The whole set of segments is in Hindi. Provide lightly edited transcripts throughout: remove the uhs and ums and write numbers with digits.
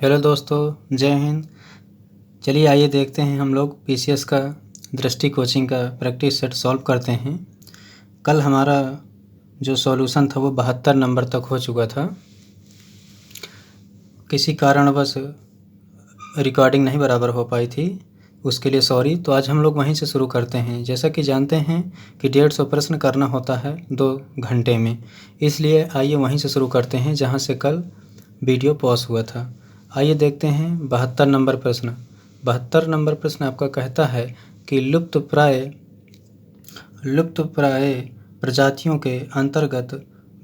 हेलो दोस्तों, जय हिंद। चलिए आइए देखते हैं हम लोग पीसीएस का दृष्टि कोचिंग का प्रैक्टिस सेट सॉल्व करते हैं। कल हमारा जो सॉल्यूशन था वो 72 नंबर तक हो चुका था। किसी कारणवश रिकॉर्डिंग नहीं बराबर हो पाई थी, उसके लिए सॉरी। तो आज हम लोग वहीं से शुरू करते हैं। जैसा कि जानते हैं कि 150 प्रश्न करना होता है 2 घंटे में, इसलिए आइए वहीं से शुरू करते हैं जहाँ से कल वीडियो पॉज हुआ था। आइए देखते हैं 72 नंबर प्रश्न। 72 नंबर प्रश्न आपका कहता है कि लुप्तप्राय प्रजातियों के अंतर्गत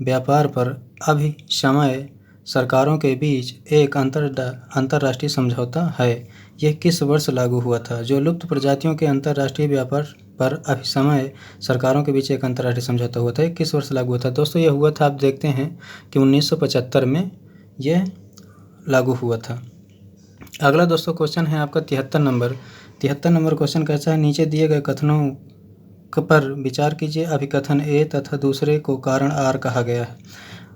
व्यापार पर अभी समय सरकारों के बीच एक अंतर्राष्ट्रीय समझौता है। यह किस वर्ष लागू हुआ था? जो लुप्त प्रजातियों के अंतर्राष्ट्रीय व्यापार पर अभी समय सरकारों के बीच एक अंतर्राष्ट्रीय समझौता हुआ था, किस वर्ष लागू हुआ था? दोस्तों यह हुआ था, आप देखते हैं कि 1975 में यह लागू हुआ था। अगला दोस्तों क्वेश्चन है आपका 73 नंबर। 73 नंबर क्वेश्चन कैसा है? नीचे दिए गए कथनों पर विचार कीजिए। अभिकथन ए तथा दूसरे को कारण आर कहा गया है।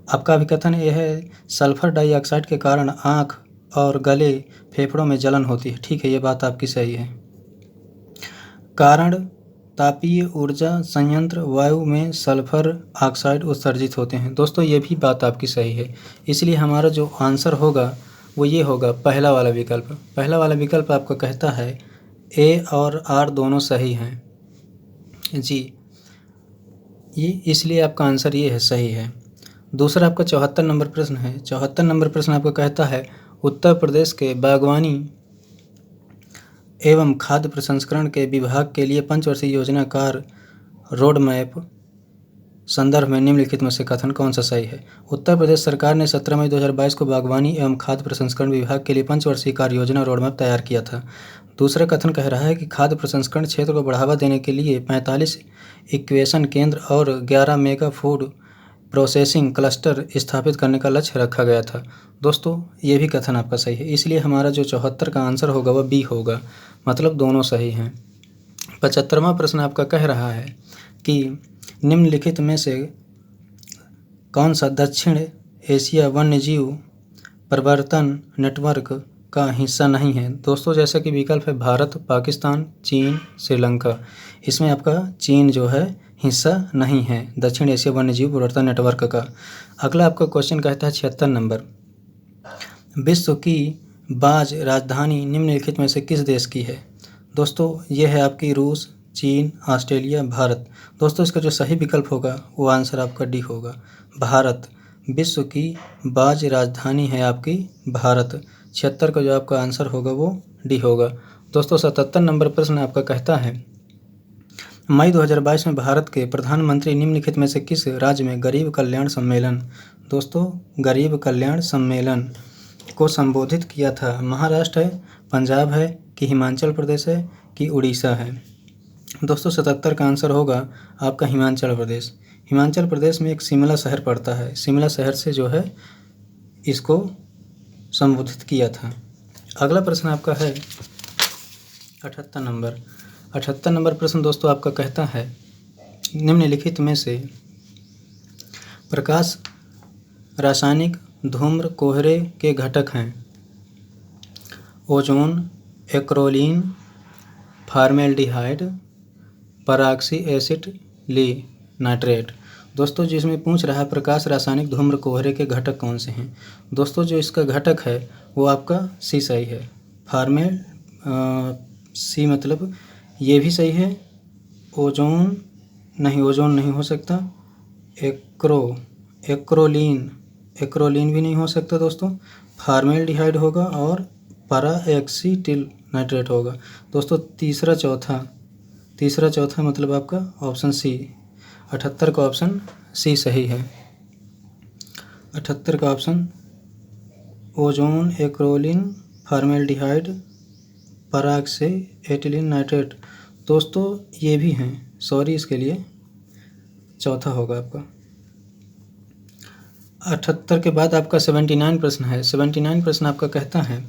आपका अभिकथन ए है, सल्फर डाइऑक्साइड के कारण आँख और गले फेफड़ों में जलन होती है। ठीक है, ये बात आपकी सही है। कारण तापीय ऊर्जा संयंत्र वायु में सल्फर ऑक्साइड उत्सर्जित होते हैं। दोस्तों ये भी बात आपकी सही है, इसलिए हमारा जो आंसर होगा वो ये होगा, पहला वाला विकल्प। पहला वाला विकल्प आपका कहता है ए और आर दोनों सही हैं जी, ये इसलिए आपका आंसर ये है, सही है। दूसरा आपका 74 नंबर प्रश्न है। 74 नंबर प्रश्न आपका कहता है, उत्तर प्रदेश के बागवानी एवं खाद्य प्रसंस्करण के विभाग के लिए पंचवर्षीय योजनाकार रोड मैप संदर्भ में निम्नलिखित में से कथन कौन सा सही है? उत्तर प्रदेश सरकार ने 17 मई 2022 को बागवानी एवं खाद्य प्रसंस्करण विभाग के लिए पंचवर्षीय कार्य योजना रोड मैप तैयार किया था। दूसरा कथन कह रहा है कि खाद्य प्रसंस्करण क्षेत्र को बढ़ावा देने के लिए 45 इक्वेशन केंद्र और 11 मेगा फूड प्रोसेसिंग क्लस्टर स्थापित करने का लक्ष्य रखा गया था। दोस्तों ये भी कथन आपका सही है, इसलिए हमारा जो 74 का आंसर होगा वह बी होगा, मतलब दोनों सही हैं। 75वां प्रश्न आपका कह रहा है कि निम्नलिखित में से कौन सा दक्षिण एशिया वन्यजीव प्रवर्तन नेटवर्क का हिस्सा नहीं है? दोस्तों जैसा कि विकल्प है भारत, पाकिस्तान, चीन, श्रीलंका। इसमें आपका चीन जो है हिस्सा नहीं है दक्षिण एशिया वन्यजीव प्रवर्तन नेटवर्क का। अगला आपका क्वेश्चन कहता है 76 नंबर, विश्व की बाज राजधानी निम्नलिखित में से किस देश की है? दोस्तों ये है आपकी रूस, चीन, ऑस्ट्रेलिया, भारत। दोस्तों इसका जो सही विकल्प होगा वो आंसर आपका डी होगा, भारत। विश्व की बाज राजधानी है आपकी भारत। 76 का जो आपका आंसर होगा वो डी होगा। दोस्तों 77 नंबर प्रश्न आपका कहता है, मई 2022 में भारत के प्रधानमंत्री निम्नलिखित में से किस राज्य में गरीब कल्याण सम्मेलन, दोस्तों गरीब कल्याण सम्मेलन को संबोधित किया था? महाराष्ट्र है, पंजाब है, कि हिमाचल प्रदेश है, कि उड़ीसा है? दोस्तों 77 का आंसर होगा आपका हिमाचल प्रदेश। हिमाचल प्रदेश में एक शिमला शहर पड़ता है, शिमला शहर से जो है इसको संबोधित किया था। अगला प्रश्न आपका है 78 नंबर। 78 नंबर प्रश्न दोस्तों आपका कहता है, निम्नलिखित में से प्रकाश रासायनिक धूम्र कोहरे के घटक हैं? Ozone, acrolein, formaldehyde, peroxy acetyl nitrate. दोस्तों जिसमें पूछ रहा है प्रकाश रासायनिक धूम्र कोहरे के घटक कौन से हैं? दोस्तों जो इसका घटक है वो आपका सी सही है, फॉर्मेल सी, मतलब ये भी सही है। ओजोन नहीं हो सकता। एक्रोलीन भी नहीं हो सकता दोस्तों। फॉर्मेल्डिहाइड होगा और परऑक्सीटिल नाइट्रेट होगा। दोस्तों तीसरा चौथा मतलब आपका ऑप्शन सी, 78 का ऑप्शन सी सही है। 78 का option ozone, acrolein, formaldehyde, peroxyacetyl nitrate. दोस्तों ये भी हैं, सॉरी इसके लिए चौथा होगा आपका। 78 के बाद आपका 79 प्रश्न है। 79 प्रश्न आपका कहता है,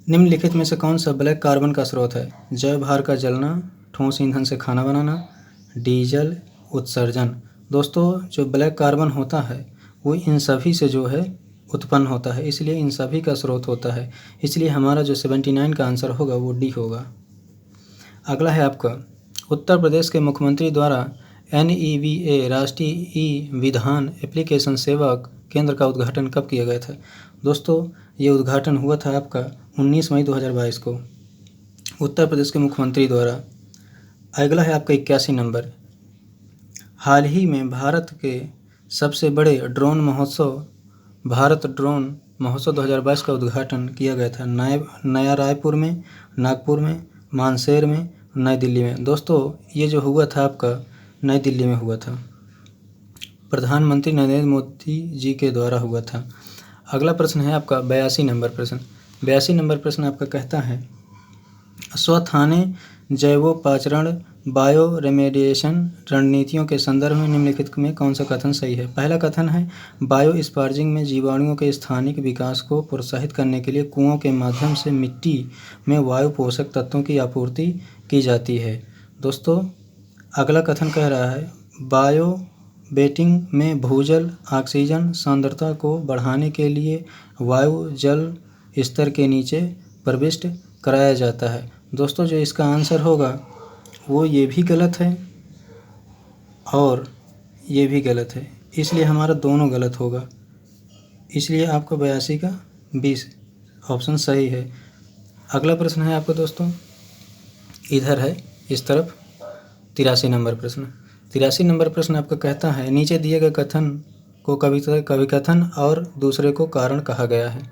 निम्नलिखित में से कौन सा ब्लैक कार्बन का स्रोत है? जैव भार का जलना, ठोस ईंधन से खाना बनाना, डीजल उत्सर्जन। दोस्तों जो ब्लैक कार्बन होता है वो इन सभी से जो है उत्पन्न होता है, इसलिए इन सभी का स्रोत होता है। इसलिए हमारा जो 79 का आंसर होगा वो डी होगा। अगला है आपका, उत्तर प्रदेश के मुख्यमंत्री द्वारा NEVA राष्ट्रीय ई विधान एप्लीकेशन सेवा केंद्र का उद्घाटन कब किया गया था? दोस्तों ये उद्घाटन हुआ था आपका 19 मई 2022 को उत्तर प्रदेश के मुख्यमंत्री द्वारा। अगला है आपका 81 नंबर, हाल ही में भारत के सबसे बड़े ड्रोन महोत्सव भारत ड्रोन महोत्सव 2022 का उद्घाटन किया गया था नया रायपुर में, नागपुर में, मानसेर में, नई दिल्ली में। दोस्तों ये जो हुआ था आपका नई दिल्ली में हुआ था, प्रधानमंत्री नरेंद्र मोदी जी के द्वारा हुआ था। अगला प्रश्न है आपका 82 नंबर प्रश्न। 82 नंबर प्रश्न आपका कहता है, स्वथाने जैवोपचारण बायो रेमेडिएशन रणनीतियों के संदर्भ में निम्नलिखित में कौन सा कथन सही है? पहला कथन है, बायो स्पार्जिंग में जीवाणुओं के स्थानिक विकास को प्रोत्साहित करने के लिए कुओं के माध्यम से मिट्टी में वायु पोषक तत्वों की आपूर्ति की जाती है। दोस्तों अगला कथन कह रहा है, बायो बेटिंग में भूजल ऑक्सीजन सांद्रता को बढ़ाने के लिए वायु जल स्तर के नीचे प्रविष्ट कराया जाता है। दोस्तों जो इसका आंसर होगा वो ये भी गलत है और ये भी गलत है, इसलिए हमारा दोनों गलत होगा। इसलिए आपका 82 का 20 ऑप्शन सही है। अगला प्रश्न है आपका दोस्तों, इधर है इस तरफ, 83 नंबर प्रश्न। 83 नंबर प्रश्न आपका कहता है, नीचे दिए गए कथन को कवि कथन और दूसरे को कारण कहा गया है।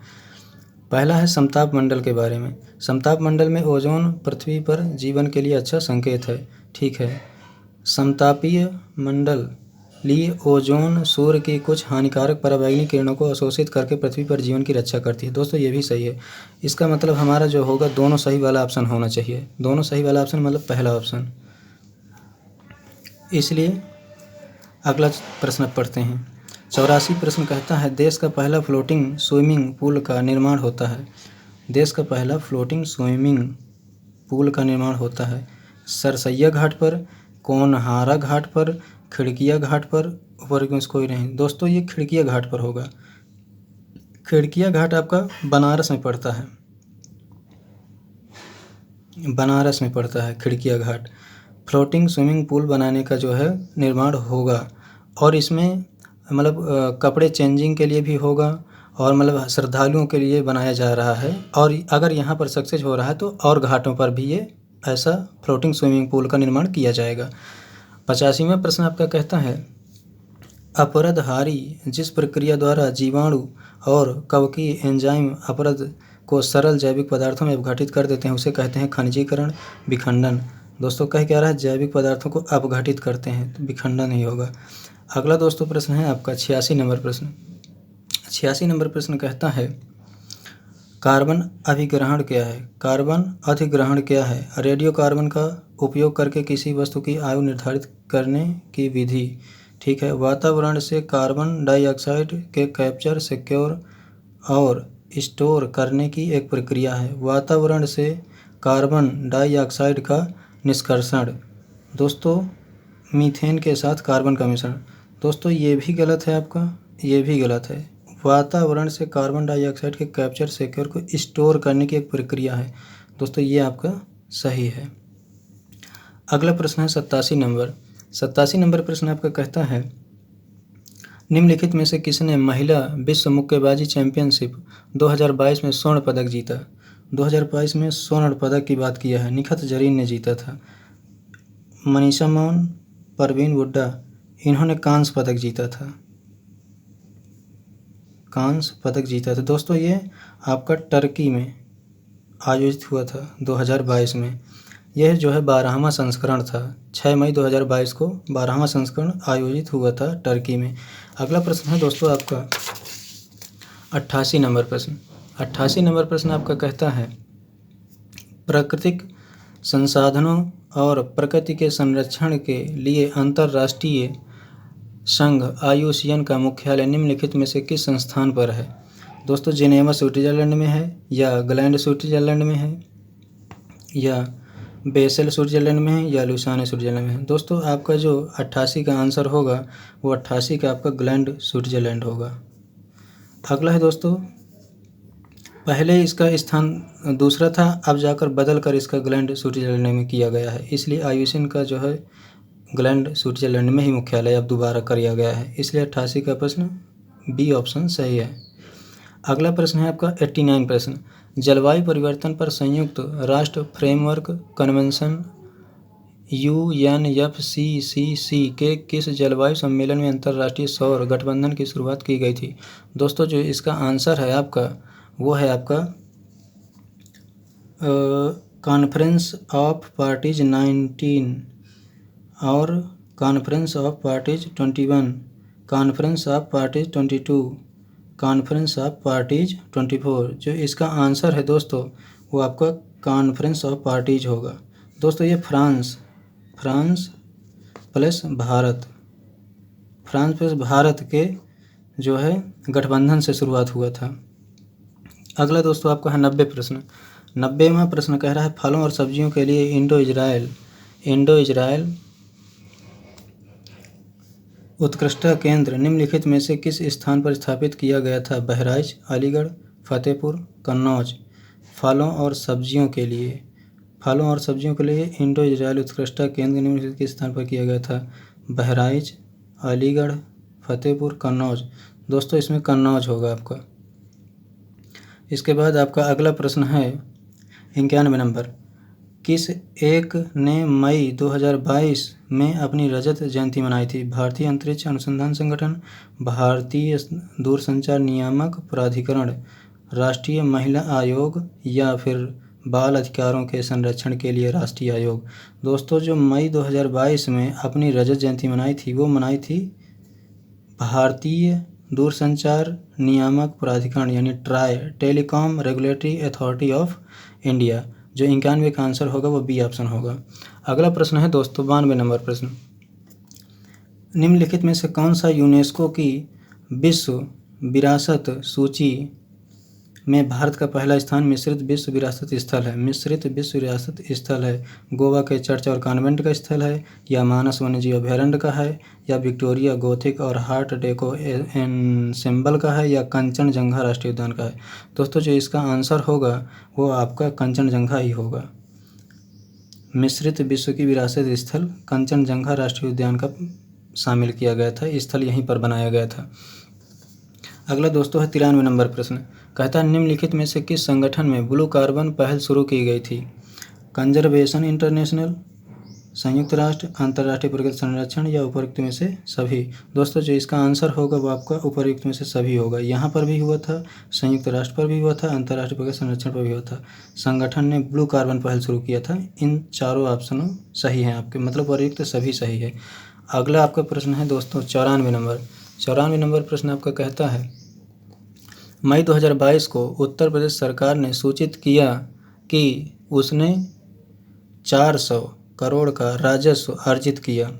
पहला है समताप मंडल के बारे में। समताप मंडल में ओजोन पृथ्वी पर जीवन के लिए अच्छा संकेत है। ठीक है, समतापीय मंडल लिए ओजोन सूर्य की कुछ हानिकारक पराबैंगनी किरणों को अवशोषित करके पृथ्वी पर जीवन की रक्षा करती है। दोस्तों ये भी सही है। इसका मतलब हमारा जो होगा दोनों सही वाला ऑप्शन होना चाहिए। दोनों सही वाला ऑप्शन मतलब पहला ऑप्शन। इसलिए अगला प्रश्न पढ़ते हैं। 84 प्रश्न कहता है, देश का पहला फ्लोटिंग स्विमिंग पूल का निर्माण होता है। देश का पहला फ्लोटिंग स्विमिंग पूल का निर्माण होता है सरसैया घाट पर, कोनहारा घाट पर, खिड़किया घाट पर, ऊपर कोई नहीं। दोस्तों ये खिड़किया घाट पर होगा। खिड़किया घाट आपका बनारस में पड़ता है, बनारस में पड़ता है खिड़किया घाट। फ्लोटिंग स्विमिंग पूल बनाने का जो है निर्माण होगा और इसमें मतलब कपड़े चेंजिंग के लिए भी होगा और मतलब श्रद्धालुओं के लिए बनाया जा रहा है। और अगर यहाँ पर सक्सेस हो रहा है तो और घाटों पर भी ये ऐसा फ्लोटिंग स्विमिंग पूल का निर्माण किया जाएगा। 85वां प्रश्न आपका कहता है, अपरदहारी जिस प्रक्रिया द्वारा जीवाणु और कवकीय एंजाइम अपरद को सरल जैविक पदार्थों में अपघटित कर देते हैं उसे कहते हैं खनिजीकरण विखंडन। दोस्तों कह क्या रहा है, जैविक पदार्थों को अपघटित करते हैं, तो विखंडन ही होगा। अगला दोस्तों प्रश्न है आपका 86 नंबर प्रश्न। 86 नंबर प्रश्न कहता है, कार्बन अभिग्रहण क्या है? कार्बन अधिग्रहण क्या है? रेडियो कार्बन का उपयोग करके किसी वस्तु की आयु निर्धारित करने की विधि। ठीक है, वातावरण से कार्बन डाइऑक्साइड के कैप्चर, सिक्योर और स्टोर करने की एक प्रक्रिया है। वातावरण से कार्बन डाइऑक्साइड का निष्कर्षण। दोस्तों मीथेन के साथ कार्बन का मिश्रण। दोस्तों ये भी गलत है आपका, ये भी गलत है। वातावरण से कार्बन डाइऑक्साइड के कैप्चर, सिक्योर को स्टोर करने की एक प्रक्रिया है। दोस्तों ये आपका सही है। अगला प्रश्न है 87 नंबर। 87 नंबर प्रश्न आपका कहता है, निम्नलिखित में से किसने महिला विश्व मुक्केबाजी चैंपियनशिप 2022 में स्वर्ण पदक जीता? 2022 में स्वर्ण पदक की बात किया है, निखत जरीन ने जीता था। मनीषा मौन, परवीन हुड्डा, इन्होंने कांस्य पदक जीता था, कांस्य पदक जीता था। दोस्तों ये आपका टर्की में आयोजित हुआ था 2022 में। यह जो है 12वां संस्करण था। 6 मई 2022 को 12वां संस्करण आयोजित हुआ था टर्की में। अगला प्रश्न है दोस्तों आपका 88 नंबर प्रश्न। 88 नंबर प्रश्न आपका कहता है, प्राकृतिक संसाधनों और प्रकृति के संरक्षण के लिए अंतर्राष्ट्रीय संघ IUCN का मुख्यालय निम्नलिखित में से किस संस्थान पर है? दोस्तों जिनेवा स्विट्जरलैंड में है, या ग्लैंड स्विट्जरलैंड में है, या बेसेल स्विट्जरलैंड में है, या लुसाने स्विट्जरलैंड में है। दोस्तों आपका जो 88 का आंसर होगा वो 88 का आपका ग्लैंड स्विट्जरलैंड होगा। अगला है दोस्तों, पहले इसका स्थान दूसरा था, अब जाकर बदल कर इसका ग्लैंड स्विट्जरलैंड में किया गया है, इसलिए IUCN का जो है ग्लैंड स्विट्जरलैंड में ही मुख्यालय अब दोबारा किया गया है, इसलिए 88 का प्रश्न बी ऑप्शन सही है। अगला प्रश्न है आपका 89 प्रश्न, जलवायु परिवर्तन पर संयुक्त राष्ट्र फ्रेमवर्क कन्वेंशन UNFCCC के किस जलवायु सम्मेलन में अंतर्राष्ट्रीय सौर गठबंधन की शुरुआत की गई थी? दोस्तों जो इसका आंसर है आपका वो है आपका कॉन्फ्रेंस ऑफ पार्टीज 19 और conference of parties 21, conference of parties 22, conference of parties 24। जो इसका आंसर है दोस्तों वो आपका कॉन्फ्रेंस ऑफ पार्टीज होगा। दोस्तों ये फ्रांस प्लस भारत के जो है गठबंधन से शुरुआत हुआ था। अगला दोस्तों आपका है 90 प्रश्न। 90वां प्रश्न कह रहा है फलों और सब्जियों के लिए इंडो इजराइल उत्कृष्टता केंद्र निम्नलिखित में से किस स्थान पर स्थापित किया गया था? बहराइच, अलीगढ़, फतेहपुर, कन्नौज। फलों और सब्जियों के लिए इंडो इजराइल उत्कृष्टता केंद्र निम्नलिखित किस स्थान पर किया गया था? बहराइच, अलीगढ़, फतेहपुर, कन्नौज। दोस्तों इसमें कन्नौज होगा आपका। इसके बाद आपका अगला प्रश्न है 91 नंबर, किस एक ने मई 2022 में अपनी रजत जयंती मनाई थी? भारतीय अंतरिक्ष अनुसंधान संगठन, भारतीय दूरसंचार नियामक प्राधिकरण, राष्ट्रीय महिला आयोग या फिर बाल अधिकारों के संरक्षण के लिए राष्ट्रीय आयोग। दोस्तों जो मई 2022 में अपनी रजत जयंती मनाई थी वो मनाई थी भारतीय दूरसंचार नियामक प्राधिकरण यानी try, telecom regulatory authority of India. जो 91 का आंसर होगा वो बी ऑप्शन होगा। अगला प्रश्न है दोस्तों 92 नंबर प्रश्न, निम्नलिखित में से कौन सा यूनेस्को की विश्व विरासत सूची में भारत का पहला स्थान मिश्रित विश्व विरासत स्थल है? गोवा के चर्च और कॉन्वेंट का स्थल है, या मानस वन्यजीव अभयारण्य का है, या विक्टोरिया गोथिक और हार्ट डेको एनसेम्बल का है, या कंचनजंगा राष्ट्रीय उद्यान का है? दोस्तों जो इसका आंसर होगा वो आपका कंचनजंगा ही होगा। मिश्रित विश्व की विरासत स्थल कंचनजंगा राष्ट्रीय उद्यान का शामिल किया गया था, स्थल यहीं पर बनाया गया था। अगला दोस्तों है 93 नंबर प्रश्न, कहता है निम्नलिखित में से किस संगठन में ब्लू कार्बन पहल शुरू की गई थी? कंजर्वेशन इंटरनेशनल, संयुक्त राष्ट्र, अंतर्राष्ट्रीय प्रकृति संरक्षण, या उपरोक्त में से सभी? दोस्तों जो इसका आंसर होगा वो आपका उपरोक्त में से सभी होगा। यहाँ पर भी हुआ था, संयुक्त राष्ट्र पर भी हुआ था, अंतर्राष्ट्रीय प्रकृति संरक्षण पर भी हुआ था। संगठन ने ब्लू कार्बन पहल शुरू किया था। इन चारों ऑप्शनों सही हैं आपके, मतलब उपरोक्त सभी सही है। अगला आपका प्रश्न है दोस्तों 94 नंबर प्रश्न आपका कहता है मई 2022 को उत्तर प्रदेश सरकार ने सूचित किया कि उसने 400 करोड़ का राजस्व अर्जित किया।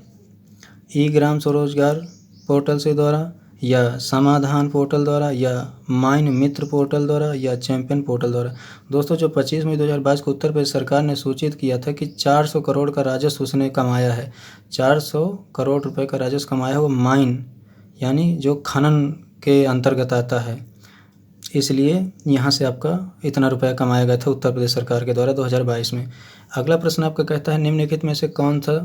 ई ग्राम स्वरोजगार पोर्टल से द्वारा, या समाधान पोर्टल द्वारा, या माइन मित्र पोर्टल द्वारा, या चैंपियन पोर्टल द्वारा? दोस्तों जो 25 मई 2022 को उत्तर प्रदेश सरकार ने सूचित किया था कि 400 करोड़ का राजस्व उसने कमाया है। 400 करोड़ रुपए का राजस्व कमाया हो, माइन यानी जो खनन के अंतर्गत आता है, इसलिए यहाँ से आपका इतना रुपया कमाया गया था उत्तर प्रदेश सरकार के द्वारा 2022 में। अगला प्रश्न आपका कहता है निम्नलिखित में से कौन था,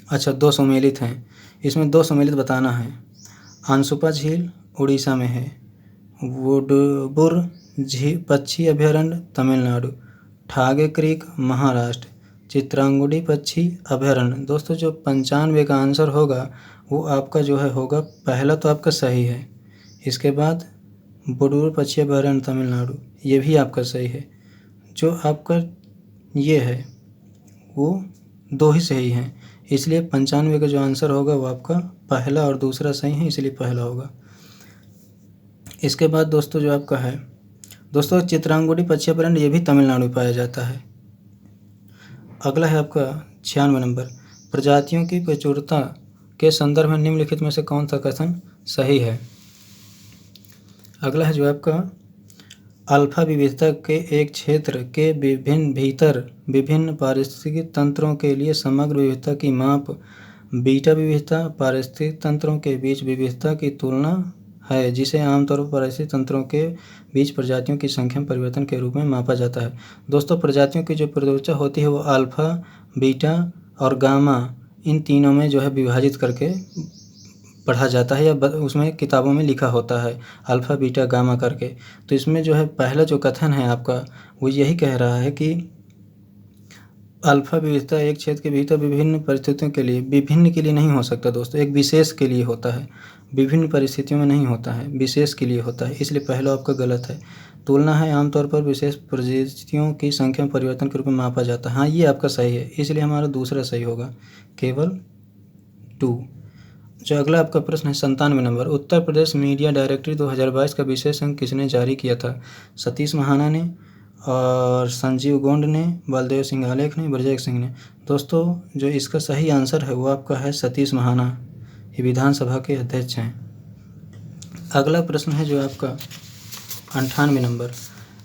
अच्छा 2 सम्मिलित हैं, इसमें 2 सम्मिलित बताना है। अंशुपा झील उड़ीसा में है, वुडबुर पक्षी अभयारण्य तमिलनाडु, ठागे क्रीक महाराष्ट्र, चित्रांगुडी पक्षी अभयारण्य। दोस्तों जो 95 का आंसर होगा वो आपका जो है होगा, पहला तो आपका सही है, इसके बाद बुडबुर पक्षी अभयारण्य तमिलनाडु ये भी आपका सही है। जो आपका ये है वो 2 ही सही हैं, इसलिए 95 का जो आंसर होगा वो आपका पहला और दूसरा सही है, इसलिए पहला होगा। इसके बाद दोस्तों जो आपका है दोस्तों चित्रांगुडी पक्षी अभयारण्य ये भी तमिलनाडु में पाया जाता है। अगला है आपका 96 नंबर, प्रजातियों की प्रचुरता के संदर्भ में निम्नलिखित में से कौन सा कथन सही है? अगला है जो आपका अल्फा विविधता के एक क्षेत्र के विभिन्न पारिस्थितिक तंत्रों के लिए समग्र विविधता की माप, बीटा विविधता पारिस्थितिक तंत्रों के बीच विविधता की तुलना है जिसे आमतौर पर पारिस्थितिक तंत्रों के बीच प्रजातियों की संख्या में परिवर्तन के रूप में मापा जाता है। दोस्तों, प्रजातियों की जो परिभाषा होती है वो अल्फ़ा, बीटा और गामा इन तीनों में जो है विभाजित करके पढ़ा जाता है या उसमें किताबों में लिखा होता है अल्फ़ा, बीटा, गामा करके। तो इसमें जो है पहला जो कथन है आपका वो यही कह रहा है कि अल्फ़ा विविधता एक क्षेत्र के भीतर विभिन्न परिस्थितियों के लिए, विभिन्न के लिए नहीं हो सकता दोस्तों, एक विशेष के लिए होता है। विभिन्न परिस्थितियों में नहीं होता है, विशेष के लिए होता है, इसलिए पहला आपका गलत है। तुलना है आमतौर पर विशेष प्रजातियों की संख्या में परिवर्तन के रूप में मापा जाता है। हाँ, ये आपका सही है, इसलिए हमारा दूसरा सही होगा, केवल 2। जो अगला आपका प्रश्न है 97 number, Uttar Pradesh media directory 2022 का विशेष अंक किसने जारी किया था? सतीश महाना ने और संजीव गोंड ने, बलदेव सिंह आलेख ने, ब्रजेश सिंह ने। दोस्तों, जो इसका सही आंसर है वो आपका है सतीश महाना, ये विधानसभा के अध्यक्ष हैं। अगला प्रश्न है जो आपका 98 नंबर।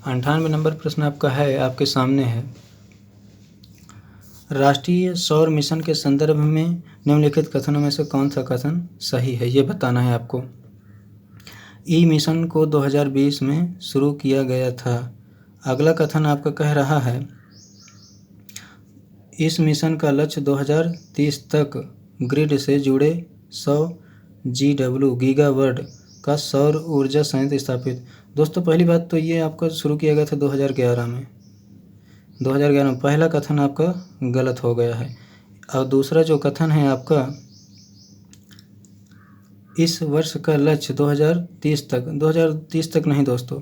98 नंबर प्रश्न आपका है, आपके सामने है, राष्ट्रीय सौर मिशन के संदर्भ में निम्नलिखित कथनों में से कौन सा कथन सही है, ये बताना है आपको। ई मिशन को 2020 में शुरू किया गया था। अगला कथन आपका कह रहा है, इस मिशन का लक्ष्य 2030 तक ग्रिड से जुड़े 100 गीगावाट का सौर ऊर्जा संयंत्र स्थापित। दोस्तों, पहली बात तो ये आपका शुरू किया गया था 2011 में। 2011 में पहला कथन आपका गलत हो गया है। और दूसरा जो कथन है आपका, इस वर्ष का लक्ष्य 2030 तक नहीं दोस्तों,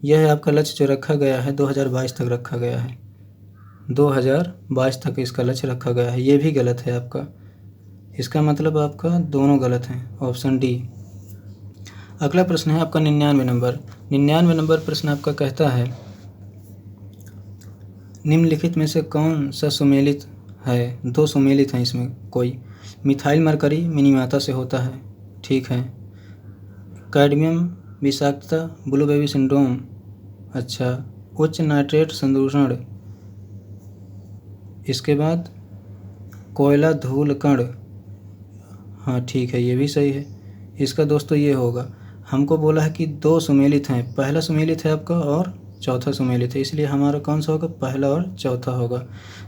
यह है आपका लक्ष्य जो रखा गया है 2022 तक रखा गया है। 2022 तक इसका लक्ष्य रखा गया है, ये भी गलत है आपका। इसका मतलब आपका दोनों गलत हैं, ऑप्शन डी। अगला प्रश्न है आपका 99 नंबर। 99 नंबर प्रश्न आपका कहता है, निम्नलिखित में से कौन सा सुमेलित है? 2 सुमेलित हैं इसमें कोई। मिथाइल मरकरी मिनीमाता से होता है, ठीक है। कैडमियम विषाक्तता, ब्लू बेबी सिंड्रोम, अच्छा। उच्च नाइट्रेट संदूषण, इसके बाद कोयला धूल कण, हाँ ठीक है, ये भी सही है। इसका दोस्तों ये होगा, हमको बोला है कि 2 सुमेलित हैं, पहला सुमेलित है आपका और चौथा सुमेलित है, इसलिए हमारा कौन सा होगा? पहला और चौथा होगा।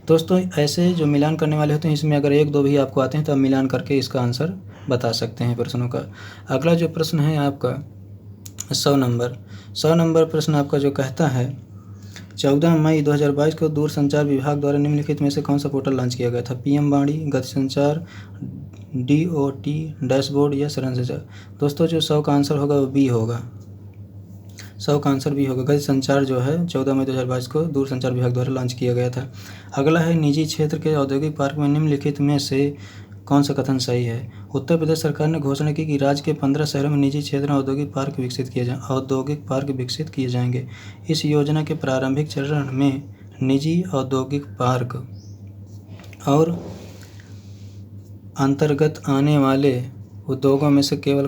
दोस्तों, ऐसे जो मिलान करने वाले होते हैं इसमें अगर 1-2 भी आपको आते हैं तो आप मिलान करके इसका आंसर बता सकते हैं प्रश्नों का। अगला जो प्रश्न है आपका 100 नंबर। 100 नंबर प्रश्न आपका जो कहता है, 14 मई 2022 को दूरसंचार विभाग द्वारा निम्नलिखित में से कौन सा पोर्टल लॉन्च किया गया था? पीएम वाणी, गति संचार, DOT डैशबोर्ड या सरल संचार? दोस्तों, जो 100 का आंसर होगा वो बी होगा, 100 का आंसर भी होगा। गति संचार जो है 14 मई 2022 को दूरसंचार विभाग द्वारा लॉन्च किया गया था। अगला है, निजी क्षेत्र के औद्योगिक पार्क में निम्नलिखित में से कौन सा कथन सही है? उत्तर प्रदेश सरकार ने घोषणा की कि राज्य के 15 शहरों में निजी क्षेत्र में औद्योगिक पार्क विकसित किए जाएंगे। इस योजना के प्रारंभिक चरण में निजी औद्योगिक पार्क और अंतर्गत आने वाले उद्योगों में से केवल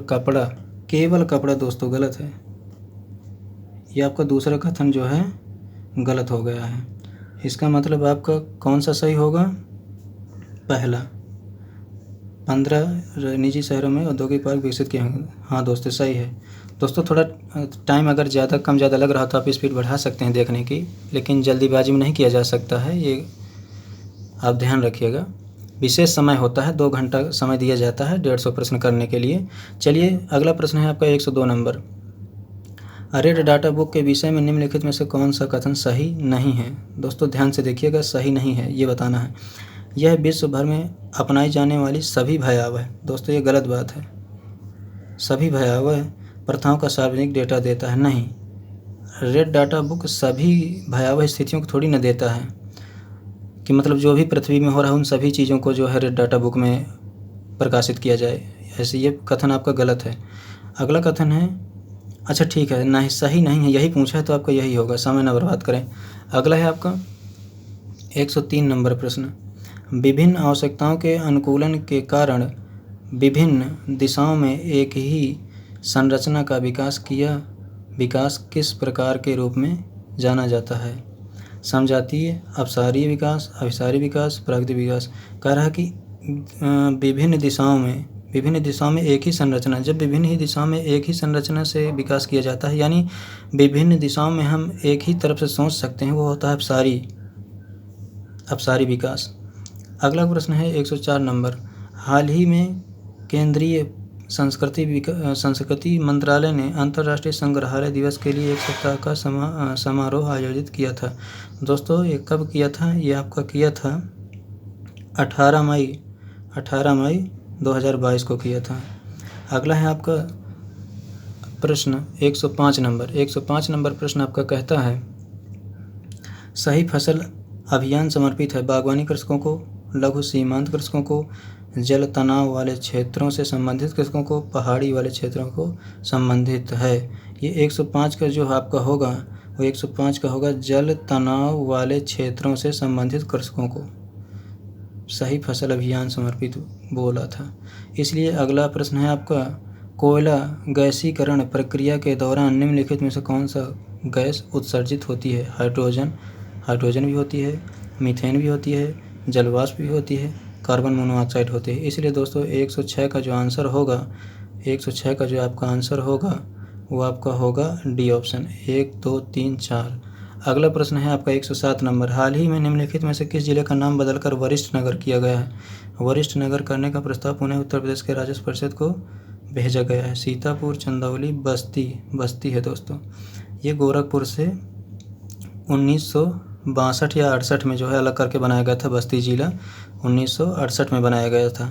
कपड़ा दोस्तों गलत है। यह आपका दूसरा कथन जो है गलत हो गया है। इसका मतलब आपका कौन सा सही होगा? पहला, 15 निजी शहरों में औद्योगिक पार्क विकसित किए होंगे। हाँ दोस्तों, सही है। दोस्तों, थोड़ा टाइम अगर कम ज़्यादा लग रहा तो आप स्पीड बढ़ा सकते हैं देखने की, लेकिन जल्दीबाजी में नहीं किया जा सकता है, ये आप ध्यान रखिएगा। विशेष समय होता है, 2 घंटा समय दिया जाता है 150 प्रश्न करने के लिए। चलिए, अगला प्रश्न है आपका 102 नंबर। रेड डाटा बुक के विषय में निम्नलिखित में से कौन सा कथन सही नहीं है? दोस्तों, ध्यान से देखिएगा, सही नहीं है ये बताना है। यह विश्व भर में अपनाई जाने वाली सभी भयावह, दोस्तों ये गलत बात है, सभी भयावह प्रथाओं का सार्वजनिक डेटा देता है, नहीं। रेड डाटा बुक सभी भयावह स्थितियों को थोड़ी न देता है कि मतलब जो भी पृथ्वी में हो रहा है उन सभी चीज़ों को जो है रेड डाटा बुक में प्रकाशित किया जाए, ऐसे ये कथन आपका गलत है। अगला कथन है, अच्छा ठीक है, नहीं सही नहीं है, यही पूछा है तो आपका यही होगा, समय न बर्बाद करें। अगला है आपका 103 नंबर प्रश्न। विभिन्न आवश्यकताओं के अनुकूलन के कारण विभिन्न दिशाओं में एक ही संरचना का विकास किस प्रकार के रूप में जाना जाता है? समजातीय, अपसारीय विकास, अभिसारी विकास, प्राकृतिक विकास। कह रहा है कि विभिन्न दिशाओं में विभिन्न दिशाओं में एक ही संरचना, जब विभिन्न ही दिशाओं में एक ही संरचना से विकास किया जाता है, यानी विभिन्न दिशाओं में हम एक ही तरफ से सोच सकते हैं, वो होता है अपसारी विकास। अगला प्रश्न है 104 नंबर। हाल ही में केंद्रीय संस्कृति मंत्रालय ने अंतर्राष्ट्रीय संग्रहालय दिवस के लिए 1 सप्ताह का समारोह आयोजित किया था। दोस्तों ये कब किया था? ये आपका किया था 18 मई 2022 को किया था। अगला है आपका प्रश्न 105 नंबर। 105 नंबर प्रश्न आपका कहता है, सही फसल अभियान समर्पित है बागवानी कृषकों को, लघु सीमांत कृषकों को, जल तनाव वाले क्षेत्रों से संबंधित कृषकों को, पहाड़ी वाले क्षेत्रों को संबंधित है। ये 105 का जो आपका होगा वो 105 का होगा, जल तनाव वाले क्षेत्रों से संबंधित कृषकों को सही फसल अभियान समर्पित बोला था। इसलिए अगला प्रश्न है आपका, कोयला गैसीकरण प्रक्रिया के दौरान निम्नलिखित में से कौन सा गैस उत्सर्जित होती है? हाइड्रोजन भी होती है, मीथेन भी होती है, जलवाष्प भी होती है, कार्बन मोनोऑक्साइड होती है। इसलिए दोस्तों 106 का जो आंसर होगा, 106 का जो आपका आंसर होगा वो आपका होगा डी ऑप्शन, 1 2 3 4। अगला प्रश्न है आपका 107 नंबर। हाल ही में निम्नलिखित में से किस जिले का नाम बदलकर वरिष्ठ नगर किया गया है? वरिष्ठ नगर करने का प्रस्ताव पुणे उत्तर प्रदेश के राजस्व परिषद को भेजा गया है। सीतापुर, चंदौली, बस्ती है दोस्तों। ये गोरखपुर से 1962 या 68 में जो है अलग करके बनाया गया था। बस्ती जिला 1968 में बनाया गया था।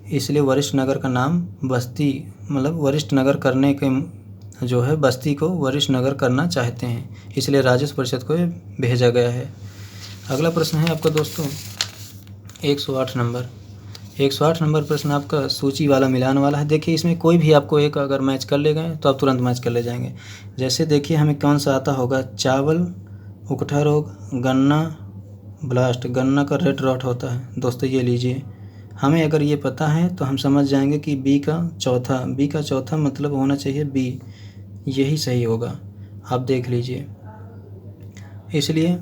इसलिए वरिष्ठ नगर का नाम बस्ती, मतलब वरिष्ठ नगर करने के जो है बस्ती को वरिष्ठ नगर करना चाहते हैं, इसलिए राजस्व परिषद को भेजा गया है। अगला प्रश्न है आपका दोस्तों 108 नंबर। 108 नंबर प्रश्न आपका सूची वाला मिलान वाला है। देखिए इसमें कोई भी आपको एक अगर मैच कर ले गए तो आप तुरंत मैच कर ले जाएंगे। जैसे देखिए हमें कौन सा आता होगा, चावल उकठा रोग, गन्ना ब्लास्ट, गन्ना का रेड रॉट होता है दोस्तों, ये लीजिए। हमें अगर ये पता है तो हम समझ जाएंगे कि बी का चौथा मतलब होना चाहिए बी, यही सही होगा, आप देख लीजिए। इसलिए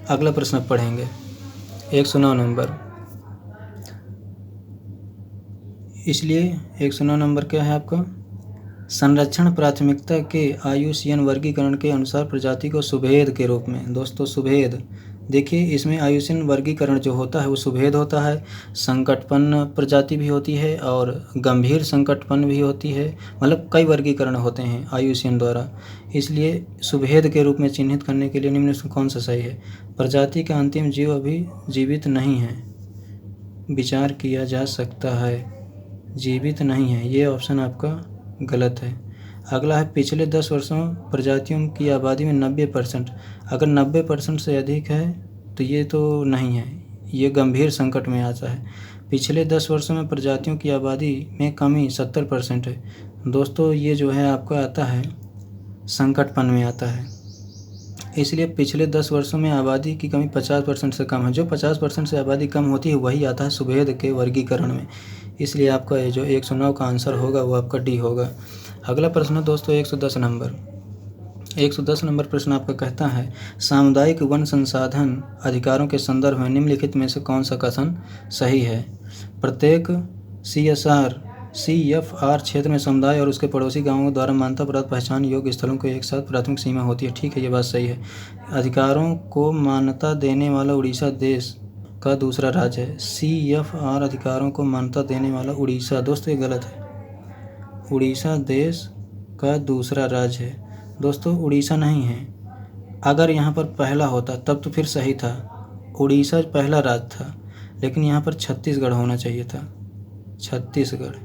अगला प्रश्न पढ़ेंगे 109 नंबर। इसलिए 109 नंबर क्या है आपका, संरक्षण प्राथमिकता के आयुसीएन वर्गीकरण के अनुसार प्रजाति को सुभेद के रूप में, दोस्तों सुभेद, देखिए इसमें आयुसीएन वर्गीकरण जो होता है वो सुभेद होता है। संकटपन्न प्रजाति भी होती है और गंभीर संकटपन्न भी होती है, मतलब कई वर्गीकरण होते हैं आयुसीएन द्वारा। इसलिए सुभेद के रूप में चिन्हित करने के लिए निम्न में कौन सा सही है? प्रजाति का अंतिम जीव अभी जीवित नहीं है, विचार किया जा सकता है, जीवित नहीं है, ये ऑप्शन आपका गलत है। अगला है पिछले 10 वर्षों प्रजातियों की आबादी में 90%, अगर 90% से अधिक है तो ये तो नहीं है, ये गंभीर संकट में आता है। पिछले 10 वर्षों में प्रजातियों की आबादी में कमी 70% है दोस्तों, ये जो है आपका आता है संकटपन में आता है। इसलिए पिछले 10 वर्षों में आबादी की कमी 50% से कम है। जो 50% से आबादी कम होती है वही आता है सुभेद के वर्गीकरण में। इसलिए आपका ये जो 109 का आंसर होगा वो आपका डी होगा। अगला प्रश्न दोस्तों 110 नंबर। 110 नंबर प्रश्न आपका कहता है, सामुदायिक वन संसाधन अधिकारों के संदर्भ में निम्नलिखित में से कौन सा कथन सही है? प्रत्येक CFR क्षेत्र में समुदाय और उसके पड़ोसी गांवों द्वारा मान्यता प्राप्त पहचान योग्य स्थलों को एक साथ प्राथमिक सीमा होती है। ठीक है, ये बात सही है। अधिकारों को मान्यता देने वाला उड़ीसा देश का दूसरा राज्य है। CFR अधिकारों को मान्यता देने वाला उड़ीसा, दोस्तों ये गलत है, उड़ीसा देश का दूसरा राज्य है दोस्तों, उड़ीसा नहीं है। अगर यहाँ पर पहला होता तब तो फिर सही था, उड़ीसा पहला राज्य था, लेकिन यहाँ पर छत्तीसगढ़ होना चाहिए था, छत्तीसगढ़,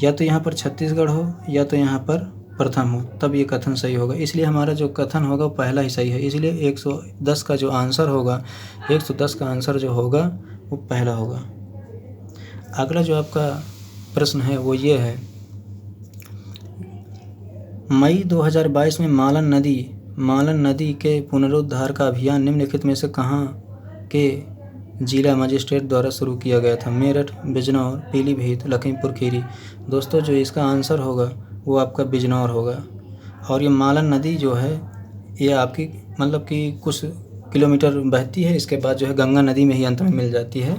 या तो यहाँ पर छत्तीसगढ़ हो या तो यहाँ पर प्रथम हो, तब ये कथन सही होगा। इसलिए हमारा जो कथन होगा वो पहला ही सही है। इसलिए 110 का जो आंसर होगा, 110 का आंसर जो होगा वो पहला होगा। अगला जो आपका प्रश्न है वो ये है, मई 2022 में मालन नदी के पुनरुद्धार का अभियान निम्नलिखित में से कहाँ के जिला मजिस्ट्रेट द्वारा शुरू किया गया था? मेरठ, बिजनौर, पीलीभीत, लखीमपुर खीरी। दोस्तों जो इसका आंसर होगा वो आपका बिजनौर होगा। और ये मालन नदी जो है ये आपकी मतलब कि कुछ किलोमीटर बहती है, इसके बाद जो है गंगा नदी में ही अंत में मिल जाती है,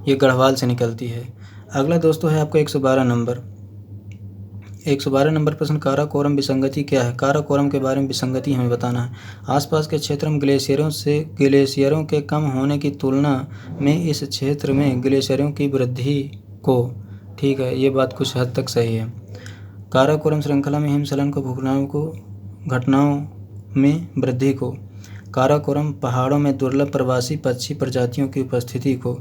ये गढ़वाल से निकलती है। अगला दोस्तों है आपका 112 नंबर। 112 नंबर प्रश्न, काराकोरम विसंगति क्या है? काराकोरम के बारे में विसंगति हमें बताना है। आसपास के क्षेत्र में ग्लेशियरों के कम होने की तुलना में इस क्षेत्र में ग्लेशियरों की वृद्धि को, ठीक है, ये बात कुछ हद तक सही है। काराकोरम श्रृंखला में हिमस्खलन को, भूकंप को, घटनाओं में वृद्धि को। काराकोरम पहाड़ों में दुर्लभ प्रवासी पक्षी प्रजातियों की उपस्थिति को।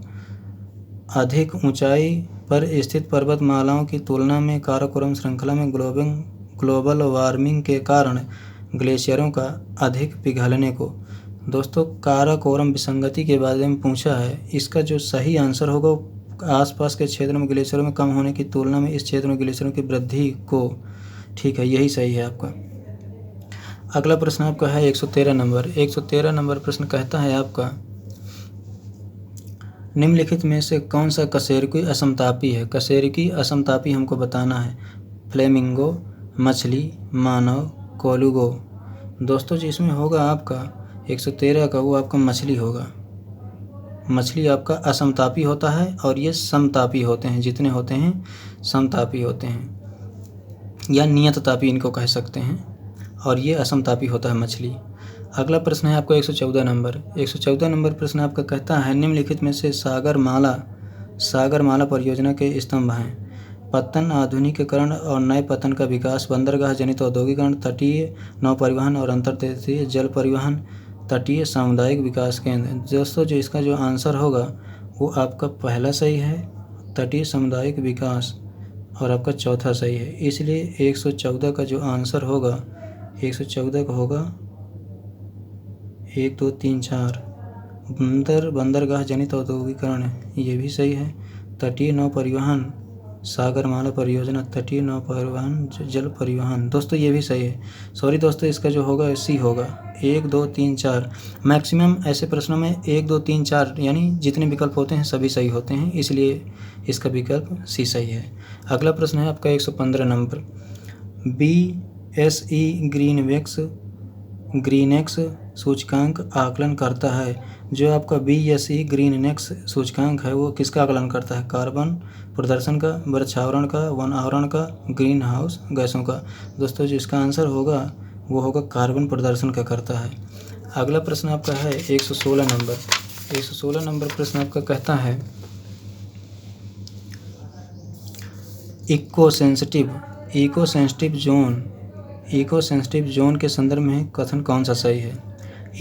अधिक ऊंचाई पर स्थित पर्वतमालाओं की तुलना में काराकोरम श्रृंखला में ग्लोबल वार्मिंग के कारण ग्लेशियरों का अधिक पिघलने को। दोस्तों, काराकोरम विसंगति के बारे में पूछा है, इसका जो सही आंसर होगा आसपास के क्षेत्र में ग्लेशियरों में कम होने की तुलना में इस क्षेत्र में ग्लेशियरों की वृद्धि को, ठीक है, यही सही है आपका। अगला प्रश्न आपका है 113 नंबर। 113 नंबर प्रश्न कहता है आपका, निम्नलिखित में से कौन सा कशेरुकी असमतापी है? कशेरुकी असमतापी हमको बताना है। फ्लेमिंगो, मछली, मानव, कोलुगो। दोस्तों, जिसमें होगा आपका 113 का, वो आपका मछली होगा। मछली आपका असमतापी होता है और ये समतापी होते हैं, जितने होते हैं समतापी होते हैं या नियततापी इनको कह सकते हैं, और ये असमतापी होता है मछली। अगला प्रश्न है आपका 114 नंबर। 114 नंबर प्रश्न आपका कहता है, निम्नलिखित में से सागरमाला परियोजना के स्तंभ हैं। पत्तन, आधुनिकीकरण और नए पत्तन का विकास, बंदरगाह जनित औद्योगिकरण, तटीय नौ परिवहन और अंतर्देशीय जल परिवहन, तटीय सामुदायिक विकास केंद्र। दोस्तों, जो इसका जो आंसर होगा वो आपका पहला सही है, तटीय सामुदायिक विकास, और आपका चौथा सही है। इसलिए 114 का जो आंसर होगा 114 का होगा 1 2 3 4 बंदरगाह जनित औद्योगिकरण, ये भी सही है। तटीय नौ परिवहन, सागरमाला परियोजना, तटीय नौ परिवहन, जल परिवहन, दोस्तों ये भी सही है। सॉरी दोस्तों, इसका जो होगा सी होगा 1 2 3 4। मैक्सिमम ऐसे प्रश्नों में 1 2 3 4 यानी जितने विकल्प होते हैं सभी सही होते हैं, इसलिए इसका विकल्प सी सही है। अगला प्रश्न है आपका 115 नंबर। BSE ग्रीनएक्स सूचकांक आकलन करता है। जो आपका BSE ग्रीनएक्स सूचकांक है वो किसका आकलन करता है? कार्बन प्रदर्शन का, वृक्षावरण का, वन आवरण का, ग्रीन हाउस गैसों का। दोस्तों, जो इसका आंसर होगा वो होगा कार्बन प्रदर्शन का करता है। अगला प्रश्न आपका है 116 नंबर। 116 नंबर प्रश्न आपका कहता है, इको सेंसिटिव जोन के संदर्भ में कथन कौन सा सही है?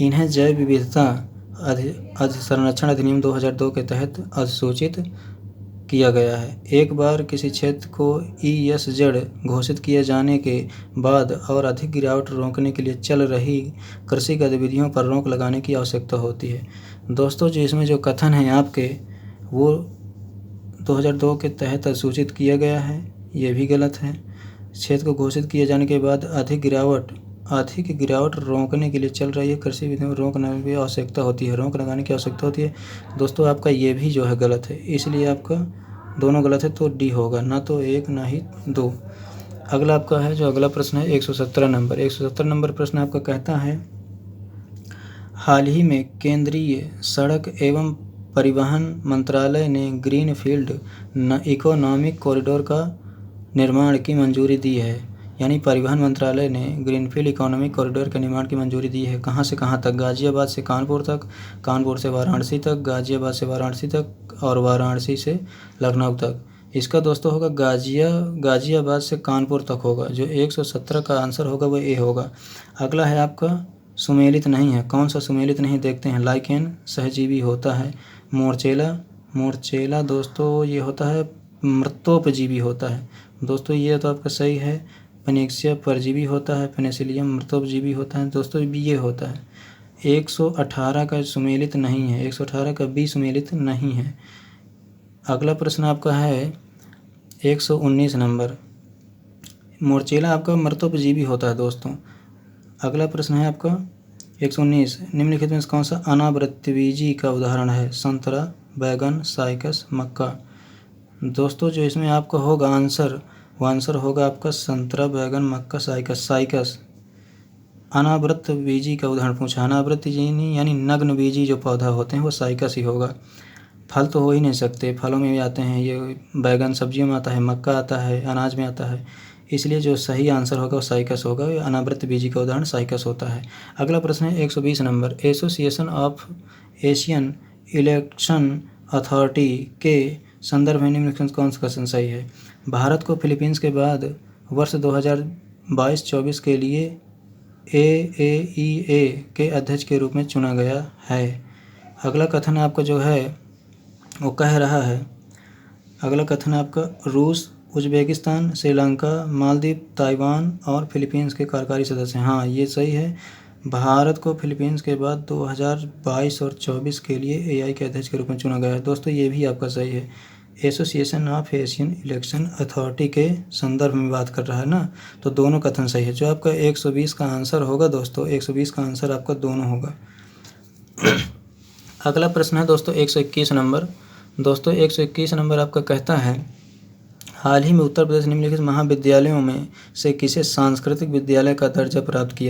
इन्हें जैव विविधता संरक्षण अधिनियम 2002 के तहत अधिसूचित किया गया है। एक बार किसी क्षेत्र को ESZ घोषित किए जाने के बाद और अधिक गिरावट रोकने के लिए चल रही कृषि गतिविधियों पर रोक लगाने की आवश्यकता होती है। दोस्तों, जो इसमें जो कथन है आपके वो 2002 के तहत अधिसूचित किया गया है, ये भी गलत है। क्षेत्र को घोषित किए जाने के बाद अधिक गिरावट रोकने के लिए चल रही है कृषि विधियों में रोक लगाने की आवश्यकता होती है। दोस्तों, आपका ये भी जो है गलत है, इसलिए आपका दोनों गलत है, तो डी होगा, ना तो 1 ना ही 2। अगला आपका है जो अगला प्रश्न है 117 नंबर। 117 नंबर प्रश्न आपका कहता है, हाल ही में केंद्रीय सड़क एवं परिवहन मंत्रालय ने ग्रीनफील्ड इकोनॉमिक कॉरिडोर का निर्माण की मंजूरी दी है। यानी परिवहन मंत्रालय ने ग्रीनफील्ड इकोनॉमिक कॉरिडोर के निर्माण की मंजूरी दी है। कहाँ से कहाँ तक? गाजियाबाद से कानपुर तक, कानपुर से वाराणसी तक, गाजियाबाद से वाराणसी तक, और वाराणसी से लखनऊ तक। इसका दोस्तों होगा गाजियाबाद से कानपुर तक होगा। जो 117 का आंसर होगा वो ए होगा। अगला है आपका सुमेलित नहीं है। कौन सा सुमेलित नहीं देखते हैं? लाइकेन सहजीवी होता है। मोरचेला दोस्तों ये होता है मृतोपजीवी होता है। दोस्तों, ये तो आपका सही है। पेनिक्सिया परजीवी होता है, पेनिसिलियम मृतोपजीवी होता है। दोस्तों, ये होता है। 118 का सुमेलित नहीं है, 118 का भी सुमेलित नहीं है। अगला प्रश्न आपका है 119 नंबर। मोरचेला आपका मृतोपजीवी होता है दोस्तों। अगला प्रश्न है आपका 119, निम्नलिखित में कौन सा अनावृतबीजी का उदाहरण है? संतरा, बैगन, साइकस, मक्का। दोस्तों, जो इसमें आपका होगा आंसर होगा आपका संतरा, बैगन, मक्का, साइकस। अनावृत बीजी का उदाहरण पूछा। अनावृत बीजी यानी नग्न बीजी जो पौधा होते हैं वो साइकस ही होगा। फल तो हो ही नहीं सकते, फलों में भी आते हैं, ये बैगन सब्जियों में आता है, मक्का आता है, अनाज में आता है। इसलिए जो सही आंसर होगा वो साइकस होगा। अनावृत बीजी का उदाहरण साइकस होता है। अगला प्रश्न है 120 number. Association of Asian election authority के संदर्भ में निम्नलिखित कौन सा कथन सही है? भारत को फिलीपींस के बाद वर्ष 2022-24 के लिए AAEA के अध्यक्ष के रूप में चुना गया है। अगला कथन आपका जो है वो कह रहा है, अगला कथन आपका रूस, उज्बेकिस्तान, श्रीलंका, मालदीव, ताइवान और फिलीपींस के कार्यकारी सदस्य हैं। हाँ, ये सही है। भारत को फिलीपींस के बाद 2022 और 24 के लिए AI के अध्यक्ष के रूप में चुना गया है। दोस्तों ये भी आपका सही है। Association of Asian election authority के संदर्भ में बात कर रहा है ना, तो दोनों कथन सही है। जो आपका 120 का आंसर होगा दोस्तों, 120 का आंसर आपका दोनों होगा। अगला प्रश्न है दोस्तों 121 नंबर। दोस्तों 121 नंबर आपका कहता है, हाल ही में उत्तर प्रदेश निम्नलिखित महाविद्यालयों में से किसे सांस्कृतिक विद्यालय का दर्जा प्राप्त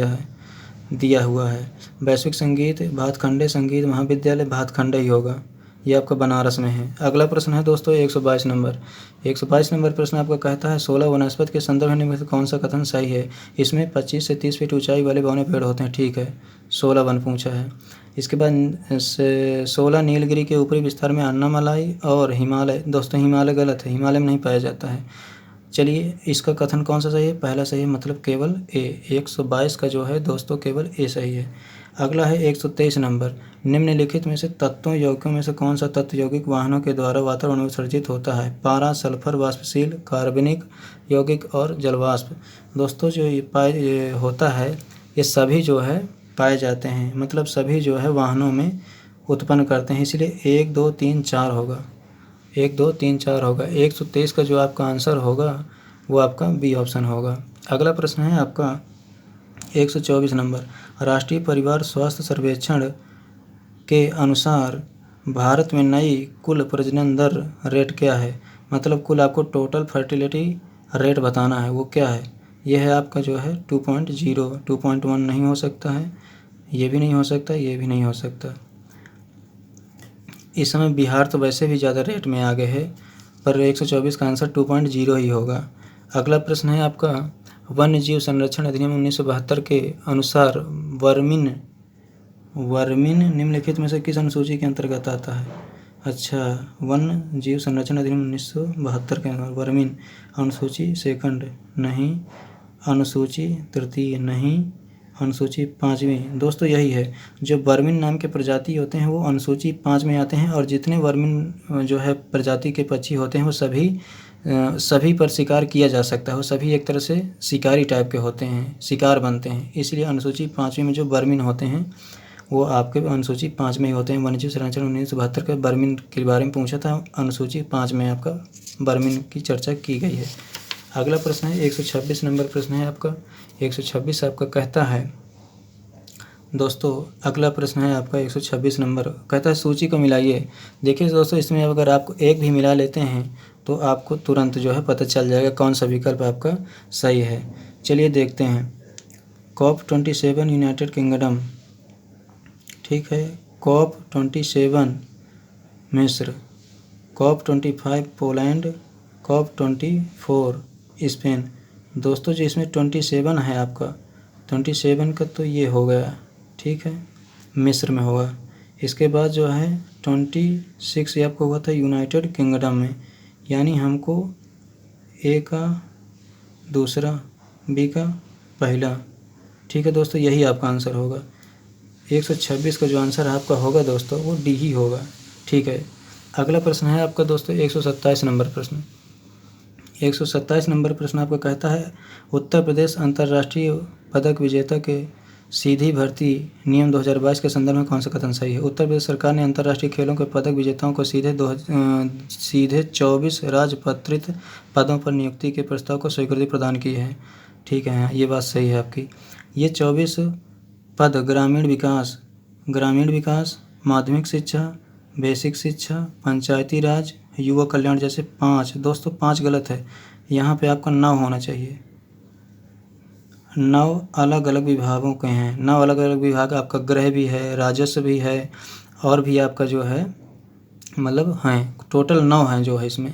दिया हुआ है? वैश्विक संगीत, भातखंडे संगीत महाविद्यालय, भातखंडे ही होगा। ये आपका बनारस में है। अगला प्रश्न है दोस्तों 122 नंबर। 122 नंबर प्रश्न आपका कहता है, 16 वनस्पति के संदर्भ में निम्नलिखित कौन सा कथन सही है? इसमें 25 से 30 फीट ऊंचाई वाले बौने पेड़ होते हैं। ठीक है, 16 वन पूछा है। इसके बाद 16 नीलगिरी के ऊपरी विस्तार में अन्नामलाई और हिमालय। दोस्तों हिमालय गलत है, हिमालय में नहीं पाया जाता है। चलिए इसका कथन कौन सा सही है? पहला सही है, मतलब केवल ए। 122 का जो है दोस्तों केवल ए सही है। अगला है 123 नंबर। निम्नलिखित में से तत्वों यौगिकों में से कौन सा तत्व यौगिक वाहनों के द्वारा वातावरण में उत्सर्जित होता है? पारा, सल्फर, वाष्पशील, कार्बनिक यौगिक और जलवाष्प। दोस्तों जो ये होता है, ये सभी जो है पाए जाते हैं, मतलब सभी जो है वाहनों में उत्पन्न करते हैं। इसलिए 1 2 3 4 होगा, 1 2 3 4 होगा। 123 का जो आपका आंसर होगा वो आपका बी ऑप्शन होगा। अगला प्रश्न है आपका 124 नंबर। राष्ट्रीय परिवार स्वास्थ्य सर्वेक्षण के अनुसार भारत में नई कुल प्रजनन दर रेट क्या है? मतलब कुल आपको टोटल फर्टिलिटी रेट बताना है, वो क्या है? यह है आपका जो है 2.0। 2.1 नहीं हो सकता है, ये भी नहीं हो सकता, ये भी नहीं हो सकता। इस समय बिहार तो वैसे भी ज़्यादा रेट में आगे है, पर 124 का आंसर 2.0 ही होगा। अगला प्रश्न है आपका, वन्य जीव संरक्षण अधिनियम 1972 के अनुसार वर्मिन निम्नलिखित में से किस अनुसूची के अंतर्गत आता है? अच्छा, वन्य जीव संरक्षण अधिनियम 1972 के अनुसार वर्मिन अनुसूची सेकंड नहीं, अनुसूची तृतीय नहीं, अनुसूची 5वीं। दोस्तों यही है, जो वर्मिन नाम के प्रजाति होते हैं वो अनुसूची 5 में आते हैं, और जितने वर्मिन जो है प्रजाति के पक्षी होते हैं वो सभी पर शिकार किया जा सकता है। वो सभी एक तरह से शिकारी टाइप के होते हैं, शिकार बनते हैं। इसलिए अनुसूची 5वीं में जो वर्मिन होते हैं वो आपके अनुसूची 5 में ही होते हैं। वन्यजीव संरक्षण 1972 के वर्मिन के बारे में पूछा था, अनुसूची 5 में आपका वर्मिन की चर्चा की गई है। अगला प्रश्न है 126 नंबर प्रश्न है आपका। 126 आपका कहता है दोस्तों, अगला प्रश्न है आपका 126 नंबर, कहता है सूची को मिलाइए। देखिए दोस्तों, इसमें अगर आप एक भी मिला लेते हैं तो आपको तुरंत जो है पता चल जाएगा कौन सा विकल्प आपका सही है। चलिए देखते हैं। COP27 यूनाइटेड किंगडम, ठीक है। COP27 मिस्र, COP25 पोलैंड, COP24 स्पेन। दोस्तों जो इसमें 27 है आपका, 27 का तो ये हो गया, ठीक है, मिस्र में होगा। इसके बाद जो है 26 ये आपको हुआ था यूनाइटेड किंगडम में, यानी हमको ए का दूसरा, बी का पहला, ठीक है दोस्तों, यही आपका आंसर होगा। 126 का जो आंसर आपका होगा दोस्तों वो डी ही होगा, ठीक है। अगला प्रश्न है आपका दोस्तों 127 नंबर प्रश्न। 127 नंबर प्रश्न आपका कहता है, उत्तर प्रदेश अंतर्राष्ट्रीय पदक विजेता के सीधी भर्ती नियम 2022 के संदर्भ में कौन सा कथन सही है? उत्तर प्रदेश सरकार ने अंतर्राष्ट्रीय खेलों के पदक विजेताओं को सीधे 24 राजपत्रित पदों पर नियुक्ति के प्रस्ताव को स्वीकृति प्रदान की है, ठीक है, ये बात सही है आपकी। ये 24 पद ग्रामीण विकास, माध्यमिक शिक्षा, बेसिक शिक्षा, पंचायती राज, युवा कल्याण जैसे 5। दोस्तों 5 गलत है, यहाँ पे आपका 9 होना चाहिए। 9 अलग अलग विभागों के हैं, 9 अलग अलग विभाग, आपका गृह भी है, राजस्व भी है, और भी आपका जो है मतलब हैं, टोटल 9 हैं जो है इसमें,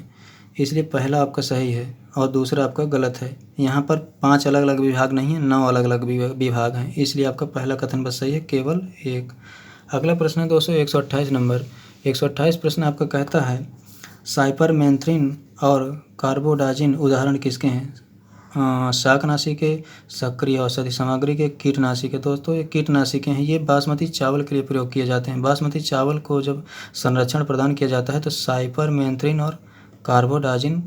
इसलिए पहला आपका सही है और दूसरा आपका गलत है। यहाँ पर 5 अलग अलग विभाग नहीं हैं, 9 अलग अलग विभाग हैं, इसलिए आपका पहला कथन बस सही है, केवल एक। अगला प्रश्न है दोस्तों 128 नंबर। 128 प्रश्न आपका कहता है साइपरमेथ्रिन और कार्बोडाजिन उदाहरण किसके हैं? शाकनाशी के, सक्रिय औषधि सामग्री के, कीटनाशी के। दोस्तों ये कीटनाशी के हैं, ये बासमती चावल के लिए प्रयोग किए जाते हैं। बासमती चावल को जब संरक्षण प्रदान किया जाता है तो साइपरमेथ्रिन और कार्बोडाजिन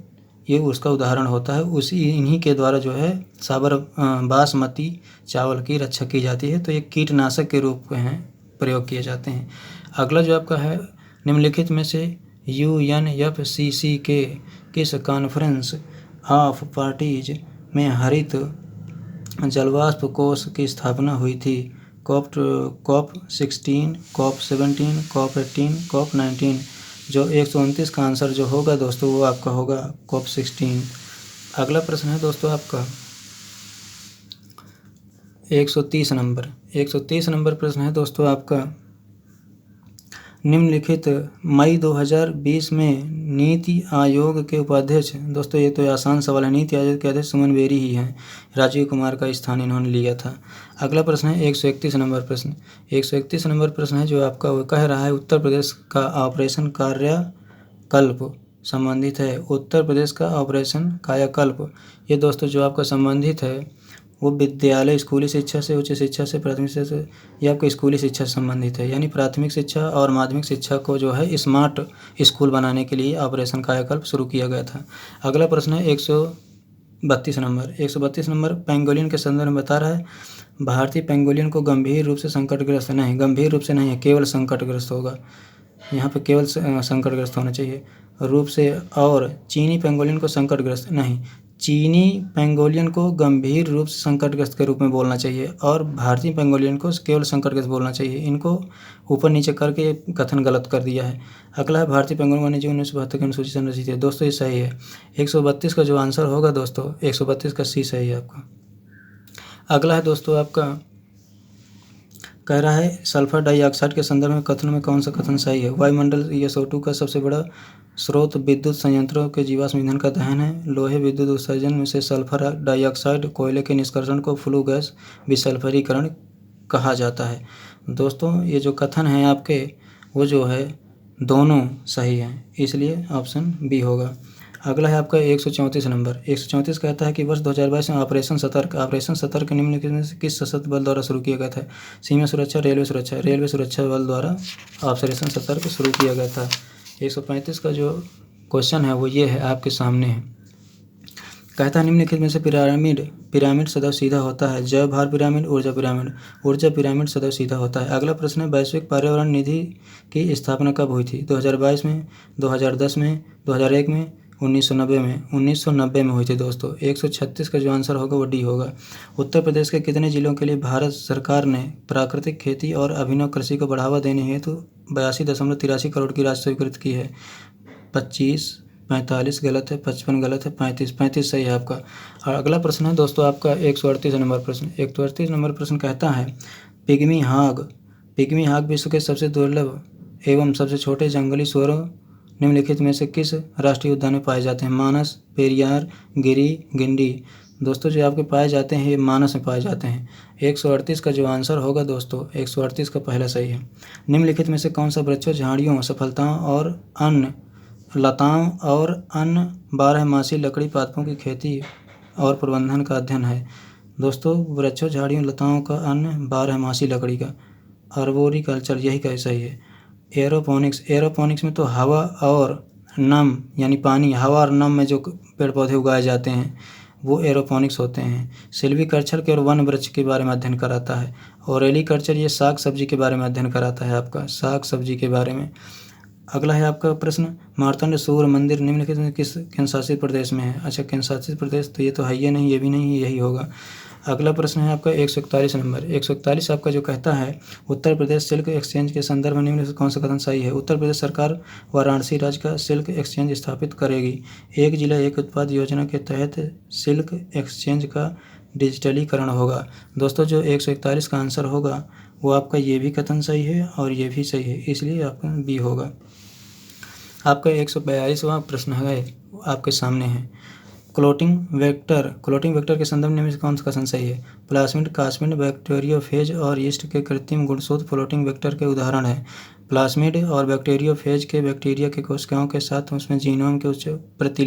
ये उसका उदाहरण होता है। इन्हीं के द्वारा जो है बासमती चावल की रक्षा की जाती है, तो ये कीटनाशक के रूप में हैं, प्रयोग किए जाते हैं। अगला जो आपका है निम्नलिखित में से UNFCCC के किस कॉन्फ्रेंस ऑफ पार्टीज में हरित जलवाष्प कोष की स्थापना हुई थी? COP 16, COP 17, COP 18, COP 19। जो 129 का आंसर जो होगा दोस्तों वो आपका होगा COP 16। अगला प्रश्न है दोस्तों आपका 130 नंबर। 130 नंबर प्रश्न है दोस्तों आपका निम्नलिखित मई 2020 में नीति आयोग के उपाध्यक्ष। दोस्तों ये तो आसान सवाल है, नीति आयोग के अध्यक्ष सुमन बेरी ही हैं, राजीव कुमार का स्थान इन्होंने लिया था। अगला प्रश्न है 131 नंबर प्रश्न। 131 नंबर प्रश्न है जो आपका वो कह रहा है उत्तर प्रदेश का ऑपरेशन कायाकल्प संबंधित है। उत्तर प्रदेश का ऑपरेशन कायाकल्प ये दोस्तों जो आपका संबंधित है वो विद्यालय स्कूली शिक्षा से, उच्च शिक्षा से, प्राथमिक शिक्षा से, ये आपका स्कूली शिक्षा से संबंधित है। यानी प्राथमिक शिक्षा और माध्यमिक शिक्षा को जो है स्मार्ट स्कूल बनाने के लिए ऑपरेशन कायाकल्प शुरू किया गया था। अगला प्रश्न है 132 नंबर। 132 नंबर पेंगोलिन के संदर्भ में बता रहा है भारतीय पेंगोलिन को गंभीर रूप से संकटग्रस्त नहीं, गंभीर रूप से नहीं है, केवल संकटग्रस्त होगा, यहाँ पे केवल संकटग्रस्त होना चाहिए रूप से। और चीनी पेंगोलिन को संकटग्रस्त नहीं, चीनी पेंगोलियन को गंभीर रूप से संकटग्रस्त के रूप में बोलना चाहिए और भारतीय पेंगोलियन को केवल संकटग्रस्त बोलना चाहिए। इनको ऊपर नीचे करके कथन गलत कर दिया है। अगला है भारतीय पेंगोलियन वन्यजीव 1972 की अनुसूची संरचित है। दोस्तों ये सही है। 132 का जो आंसर होगा दोस्तों 132 का सी सही है आपका। अगला है दोस्तों आपका कह रहा है सल्फर डाइऑक्साइड के संदर्भ में कथन में कौन सा कथन सही है? वायुमंडल SO2 का सबसे बड़ा स्रोत विद्युत संयंत्रों के जीवाश्म ईंधन का दहन है। लोहे विद्युत उत्सर्जन में से सल्फर डाइऑक्साइड कोयले के निष्कर्षण को फ्लू गैस विसल्फरीकरण कहा जाता है। दोस्तों ये जो कथन है आपके वो जो है दोनों सही हैं, इसलिए ऑप्शन बी होगा। अगला है आपका 134 नंबर। 134 कहता है कि वर्ष 2022 में ऑपरेशन सतर्क निम्नलिखित में से किस सशस्त्र बल द्वारा शुरू किया गया था? सीमा सुरक्षा, रेलवे सुरक्षा बल द्वारा ऑपरेशन सतर्क शुरू किया गया था। 135 का जो क्वेश्चन है वो ये है आपके सामने है। कहता है निम्नलिखित में से पिरामिड सदैव सीधा होता है? जैव भार पिरामिड, ऊर्जा पिरामिड सदैव सीधा होता है। अगला प्रश्न है वैश्विक पर्यावरण निधि की स्थापना कब हुई थी? 2022 में, 2010 में, 2001 में, 1990 में? 1990 में हुई थी दोस्तों। 136 का जो आंसर होगा वो डी होगा। उत्तर प्रदेश के कितने जिलों के लिए भारत सरकार ने प्राकृतिक खेती और अभिनव कृषि को बढ़ावा देने हेतु 82.83 करोड़ की राशि स्वीकृत की है? 25, 45 गलत है, 55 गलत है, 35 सही है आपका। और अगला प्रश्न है दोस्तों आपका 138 नंबर प्रश्न। 138 नंबर प्रश्न कहता है पिग्मी हाग विश्व के सबसे दुर्लभ एवं सबसे छोटे जंगली सूअरों निम्नलिखित में से किस राष्ट्रीय उद्यान में पाए जाते हैं? मानस, पेरियार, गिरी, गिंडी। दोस्तों जो आपके पाए जाते हैं ये मानस में पाए जाते हैं। 138 का जो आंसर होगा दोस्तों 138 का पहला सही है। निम्नलिखित में से कौन सा वृक्षों, झाड़ियों, सफलताओं और अन्य लताओं और अन्य 12मासी लकड़ी पादपों की खेती और प्रबंधन का अध्ययन है? दोस्तों वृक्षों, झाड़ियों, लताओं का अन्य 12मासी लकड़ी का आर्बोरिकल्चर यही का सही है। एरोपोनिक्स में तो हवा और नम यानी पानी, हवा और नम में जो पेड़ पौधे उगाए जाते हैं वो एरोपोनिक्स होते हैं। सिल्वीकल्चर के और वन वृक्ष के बारे में अध्ययन कराता है। और एग्रीकल्चर ये साग सब्जी के बारे में अध्ययन कराता है आपका, साग सब्जी के बारे में। अगला है आपका प्रश्न मार्तंड सूर्य मंदिर निम्नलिखित में किस केंद्र शासित प्रदेश में है? अच्छा केंद्र शासित प्रदेश तो ये तो है ही नहीं, ये भी नहीं, यही होगा। अगला प्रश्न है आपका 141 नंबर। 141 आपका जो कहता है उत्तर प्रदेश सिल्क एक्सचेंज के संदर्भ में निम्नलिखित कौन सा कथन सही है? उत्तर प्रदेश सरकार वाराणसी राज्य का सिल्क एक्सचेंज स्थापित करेगी। एक जिला एक उत्पाद योजना के तहत सिल्क एक्सचेंज का डिजिटलीकरण होगा। दोस्तों जो 141 का आंसर होगा वो आपका ये भी कथन सही है और ये भी सही है, इसलिए आपका बी होगा। आपका 142वां प्रश्न है, आपके सामने है। क्लोटिंग वेक्टर के संदर्भ में कौन सा कथन सही है? प्लाज्मिड, कास्मिड, बैक्टीरियोफेज और यीस्ट के कृत्रिम गुणसूत्र फ्लोटिंग वेक्टर के उदाहरण हैं। प्लाज्मिड और बैक्टीरियोफेज के बैक्टीरिया के कोशिकाओं के साथ उसमें जीनोम के उच्च प्रति